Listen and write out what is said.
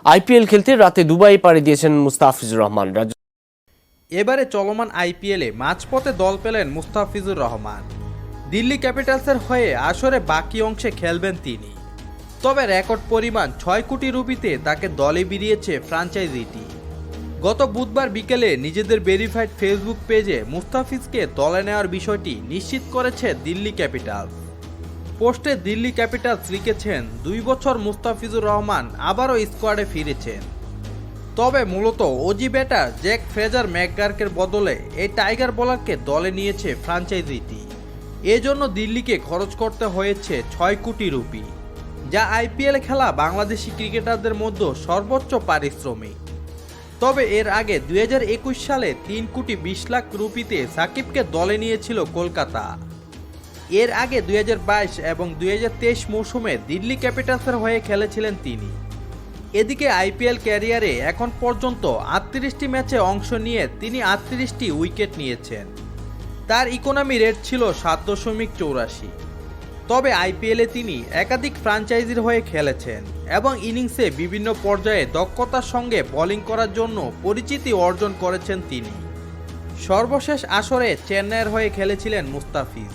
IPL খেলতে রাতে Dubai পাড়ি দিয়েছেন মুস্তাফিজুর রহমান। এবারে চলমান আইপিএলে মাঝপথে দল পেলেন মুস্তাফিজুর রহমান। দিল্লি ক্যাপিটালসের হয়ে আসরে বাকি অংশে খেলবেন তিনি। তবে রেকর্ড পরিমাণ ৬ কোটি রুপিতে তাকে দলে বিরিয়েছে ফ্র্যাঞ্চাইজিটি। গত বুধবার বিকেলে নিজেদের ভেরিফাইড ফেসবুক পেজে মুস্তাফিজকে দলে নেওয়ার বিষয়টি নিশ্চিত করেছে দিল্লি ক্যাপিটালস। পোস্টে দিল্লি ক্যাপিটালস লিখেছেন, ২ বছর মুস্তাফিজুর রহমান আবারও স্কোয়াডে ফিরেছেন। তবে মূলত অজি ব্যাটার জ্যাক ফ্রেজার ম্যাকগার্কের বদলে এই টাইগার বোলারকে দলে নিয়েছে ফ্র্যাঞ্চাইজিটি। এজন্য দিল্লিকে খরচ করতে হয়েছে ৬ কোটি রুপি, যা আইপিএল খেলা বাংলাদেশি ক্রিকেটারদের মধ্যে সর্বোচ্চ পারিশ্রমিক। তবে এর আগে ২০২১ সালে ৩ কোটি ২০ লাখ রুপিতে সাকিবকে দলে নিয়েছিল কলকাতা। এর আগে ২০২২ এবং ২০২৩ মৌসুমে দিল্লি ক্যাপিটালসের হয়ে খেলেছিলেন তিনি। এদিকে আইপিএল ক্যারিয়ারে এখন পর্যন্ত ৩৮টি ম্যাচে অংশ নিয়ে তিনি ৩৮টি উইকেট নিয়েছেন। তার ইকোনমি রেট ছিল ৭.৮৪। তবে আইপিএলে তিনি একাধিক ফ্র্যাঞ্চাইজির হয়ে খেলেছেন এবং ইনিংসে বিভিন্ন পর্যায়ে দক্ষতার সঙ্গে বোলিং করার জন্য পরিচিতি অর্জন করেছেন তিনি। সর্বশেষ আসরে চেন্নাইয়ের হয়ে খেলেছিলেন মুস্তাফিজ।